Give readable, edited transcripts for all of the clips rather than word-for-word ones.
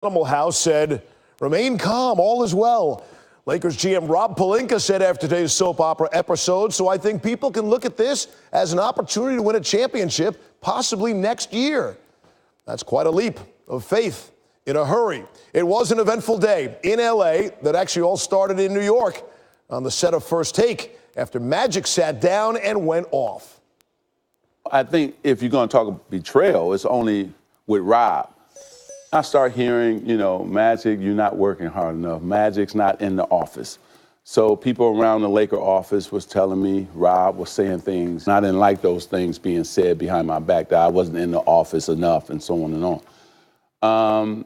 Animal House said, remain calm, all is well. Lakers GM Rob Pelinka said after today's soap opera episode, so I think people can look at this as an opportunity to win a championship, possibly next year. That's quite a leap of faith in a hurry. It was an eventful day in L.A. that actually all started in New York on the set of First Take after Magic sat down and went off. I think if you're going to talk betrayal, it's only with Rob. I start hearing, Magic, you're not working hard enough. Magic's not in the office. So people around the Laker office was telling me Rob was saying things. And I didn't like those things being said behind my back, that I wasn't in the office enough and so on and on.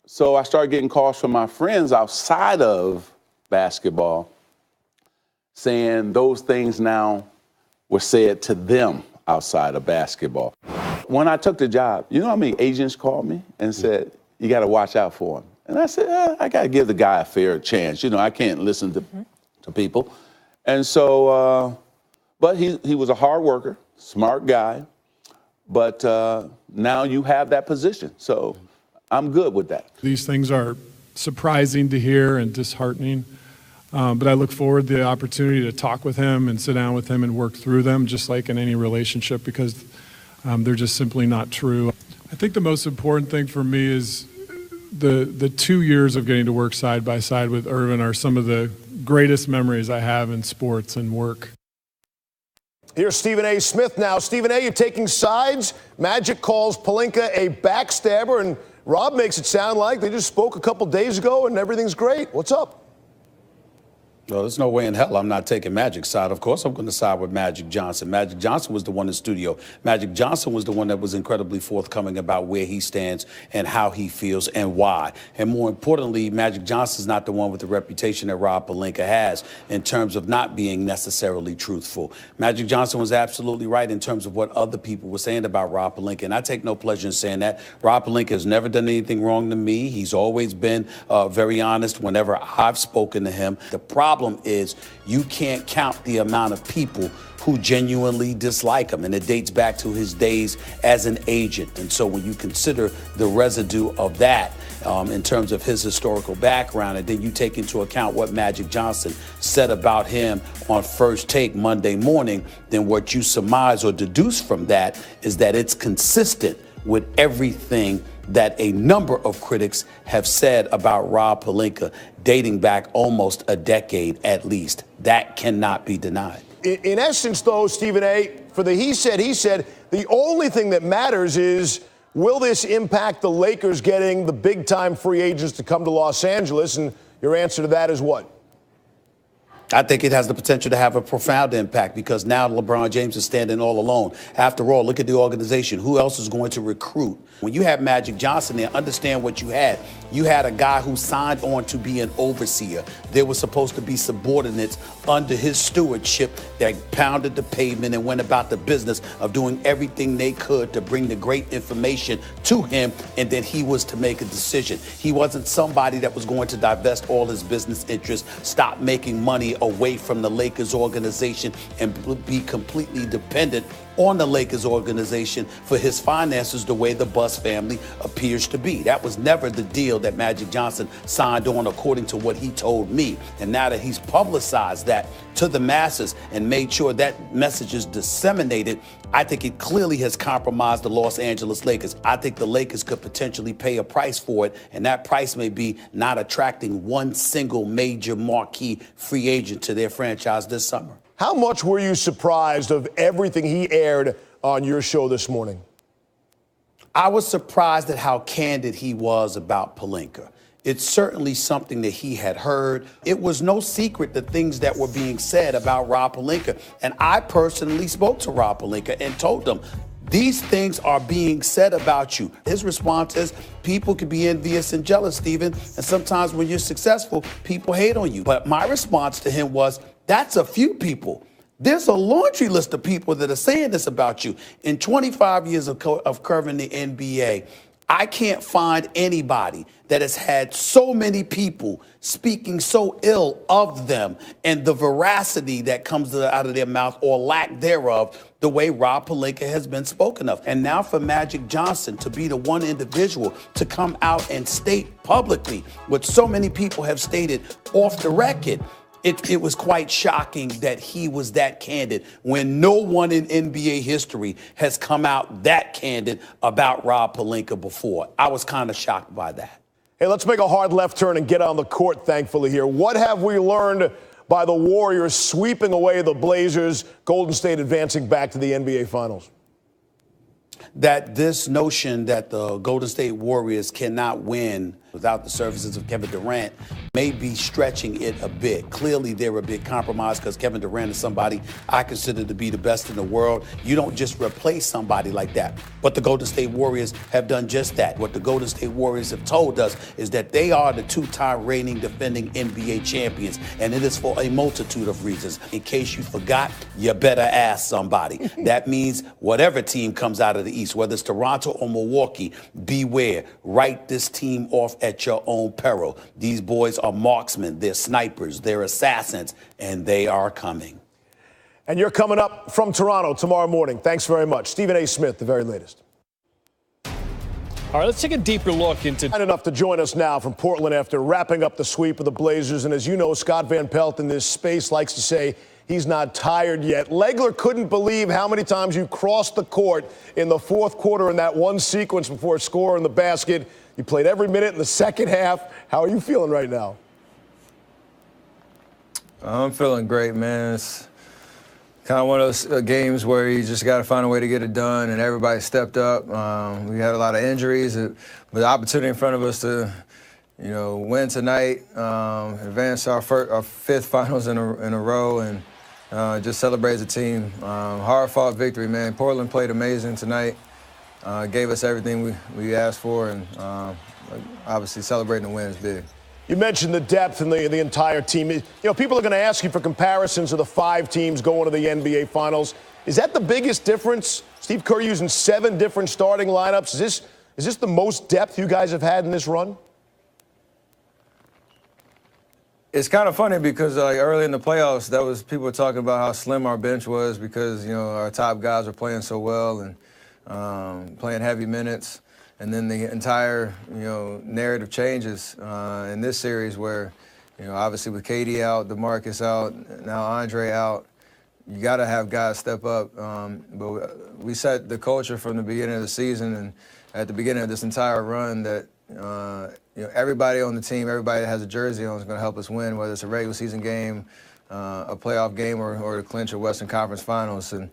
So I started getting calls from my friends outside of basketball saying those things now were said to them outside of basketball. When I took the job, you know how many agents called me and said, you got to watch out for him? And I said, I got to give the guy a fair chance. I can't listen to people. And so, but he was a hard worker, smart guy. But now you have that position. So I'm good with that. These things are surprising to hear and disheartening. But I look forward to the opportunity to talk with him and sit down with him and work through them, just like in any relationship, because they're just simply not true. I think the most important thing for me is the 2 years of getting to work side by side with Irvin are some of the greatest memories I have in sports and work. Here's Stephen A. Smith now. Stephen A., you're taking sides. Magic calls Pelinka a backstabber, and Rob makes it sound like they just spoke a couple days ago and everything's great. What's up? Well, there's no way in hell I'm not taking Magic's side. Of course I'm going to side with Magic Johnson. Magic Johnson was the one in the studio. Magic Johnson was the one that was incredibly forthcoming about where he stands and how he feels and why. And more importantly, Magic Johnson's not the one with the reputation that Rob Pelinka has in terms of not being necessarily truthful. Magic Johnson was absolutely right in terms of what other people were saying about Rob Pelinka, and I take no pleasure in saying that. Rob Pelinka has never done anything wrong to me. He's always been very honest whenever I've spoken to him. The problem is you can't count the amount of people who genuinely dislike him, and it dates back to his days as an agent. And so when you consider the residue of that in terms of his historical background, and then you take into account what Magic Johnson said about him on First Take Monday morning, then what you surmise or deduce from that is that it's consistent with everything that a number of critics have said about Rob Pelinka dating back almost a decade at least. That cannot be denied. In essence, though, Stephen A., for the he said, the only thing that matters is, will this impact the Lakers getting the big-time free agents to come to Los Angeles? And your answer to that is what? I think it has the potential to have a profound impact because now LeBron James is standing all alone. After all, look at the organization. Who else is going to recruit? When you have Magic Johnson there, understand what you had. You had a guy who signed on to be an overseer. There were supposed to be subordinates under his stewardship that pounded the pavement and went about the business of doing everything they could to bring the great information to him, and then he was to make a decision. He wasn't somebody that was going to divest all his business interests, stop making money away from the Lakers organization, and be completely dependent on the Lakers organization for his finances the way the Buss family appears to be. That was never the deal that Magic Johnson signed on, according to what he told me. And now that he's publicized that to the masses and made sure that message is disseminated, I think it clearly has compromised the Los Angeles Lakers. I think the Lakers could potentially pay a price for it, and that price may be not attracting one single major marquee free agent to their franchise this summer. How much were you surprised of everything he aired on your show this morning? I was surprised at how candid he was about Pelinka. It's certainly something that he had heard. It was no secret the things that were being said about Rob Pelinka. And I personally spoke to Rob Pelinka and told him, these things are being said about you. His response is, people can be envious and jealous, Stephen. And sometimes when you're successful, people hate on you. But my response to him was, that's a few people. There's a laundry list of people that are saying this about you. In 25 years of covering the NBA, I can't find anybody that has had so many people speaking so ill of them and the veracity that comes out of their mouth or lack thereof, the way Rob Pelinka has been spoken of. And now for Magic Johnson to be the one individual to come out and state publicly what so many people have stated off the record, it was quite shocking that he was that candid when no one in NBA history has come out that candid about Rob Pelinka before. I was kind of shocked by that. Hey, let's make a hard left turn and get on the court, thankfully, here. What have we learned by the Warriors sweeping away the Blazers, Golden State advancing back to the NBA Finals? That this notion that the Golden State Warriors cannot win without the services of Kevin Durant may be stretching it a bit. Clearly, they're a big compromise because Kevin Durant is somebody I consider to be the best in the world. You don't just replace somebody like that. But the Golden State Warriors have done just that. What the Golden State Warriors have told us is that they are the two-time reigning defending NBA champions, and it is for a multitude of reasons. In case you forgot, you better ask somebody. That means whatever team comes out of the East, whether it's Toronto or Milwaukee, beware. Write this team off at your own peril. These boys are marksmen, they're snipers, they're assassins, and they are coming. And you're coming up from Toronto tomorrow morning. Thanks very much. Stephen A. Smith, the very latest. All right, let's take a deeper look into... Kind enough to join us now from Portland after wrapping up the sweep of the Blazers. And as you know, Scott Van Pelt in this space likes to say he's not tired yet. Legler couldn't believe how many times you crossed the court in the fourth quarter in that one sequence before scoring the basket. You played every minute in the second half. How are you feeling right now? I'm feeling great, man. It's kind of one of those games where you just got to find a way to get it done, and everybody stepped up. We had a lot of injuries, but the opportunity in front of us to, win tonight, advance our fifth finals in a row, and just celebrate as a team. Hard-fought victory, man. Portland played amazing tonight. Gave us everything we asked for, and obviously celebrating the win is big. You mentioned the depth and the entire team. People are going to ask you for comparisons of the 5 teams going to the NBA Finals. Is that the biggest difference? Steve Kerr using 7 different starting lineups. Is this the most depth you guys have had in this run? It's kind of funny because early in the playoffs, people were talking about how slim our bench was because our top guys were playing so well and playing heavy minutes, and then the entire narrative changes in this series where obviously with KD out, DeMarcus out, now Andre out, you got to have guys step up. But we set the culture from the beginning of the season and at the beginning of this entire run that everybody on the team, everybody that has a jersey on is going to help us win, whether it's a regular season game, a playoff game, or to clinch a Western Conference Finals. And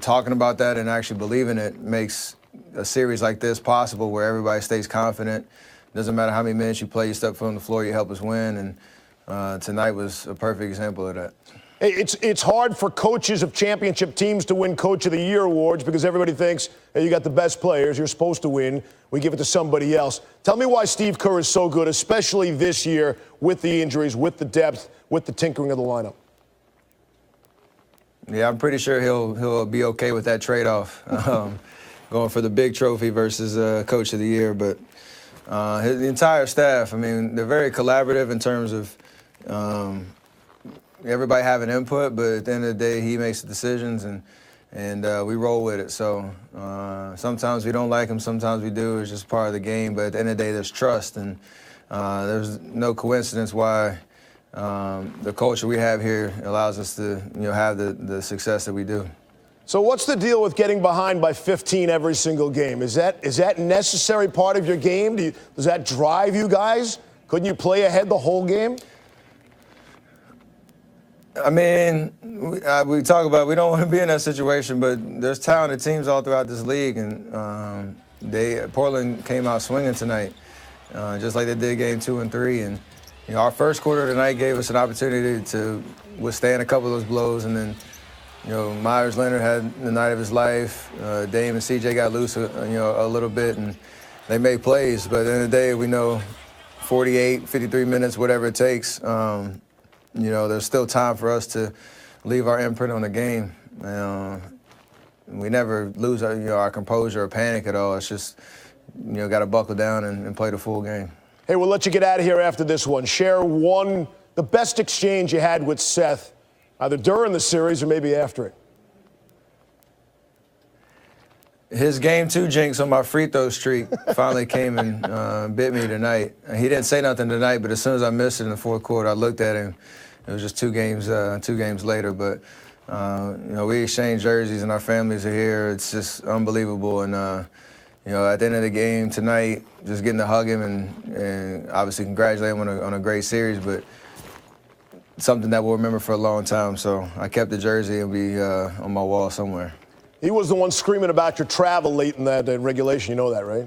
talking about that and actually believing it makes a series like this possible where everybody stays confident. Doesn't matter how many minutes you play, you step foot on the floor, you help us win. And tonight was a perfect example of that. It's hard for coaches of championship teams to win Coach of the Year awards because everybody thinks, hey, you got the best players, you're supposed to win. We give it to somebody else. Tell me why Steve Kerr is so good, especially this year with the injuries, with the depth, with the tinkering of the lineup. Yeah, I'm pretty sure he'll be okay with that trade-off, going for the big trophy versus Coach of the Year. But the entire staff, they're very collaborative in terms of everybody having input, but at the end of the day, he makes the decisions, and we roll with it. So sometimes we don't like him, sometimes we do. It's just part of the game. But at the end of the day, there's trust, and there's no coincidence why the culture we have here allows us to have the success that we do. So what's the deal with getting behind by 15 every single game? Is that necessary part of your game? Does that drive you guys? Couldn't you play ahead the whole game? We talk about we don't want to be in that situation, but there's talented teams all throughout this league, and Portland came out swinging tonight, just like they did game 2 and 3. And our first quarter tonight gave us an opportunity to withstand a couple of those blows, and then Myers Leonard had the night of his life. Dame and CJ got loose, a little bit, and they made plays. But at the end of the day, we know 48, 53 minutes, whatever it takes. There's still time for us to leave our imprint on the game. We never lose our composure or panic at all. It's just, got to buckle down and play the full game. Hey, we'll let you get out of here after this one. Share the best exchange you had with Seth, either during the series or maybe after it. His game 2 jinx on my free throw streak finally came and bit me tonight. He didn't say nothing tonight, but as soon as I missed it in the fourth quarter, I looked at him. It was just 2 games later. But we exchanged jerseys and our families are here. It's just unbelievable. And at the end of the game tonight, just getting to hug him and obviously congratulate him on a great series, but something that we'll remember for a long time. So I kept the jersey and be on my wall somewhere. He was the one screaming about your travel late in that regulation. You know that, right?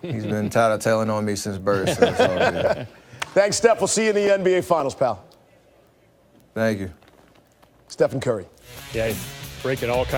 He's been tattletaling on me since birth. So it's all good. Thanks, Steph. We'll see you in the NBA Finals, pal. Thank you. Stephen Curry. Yeah, breaking all kinds.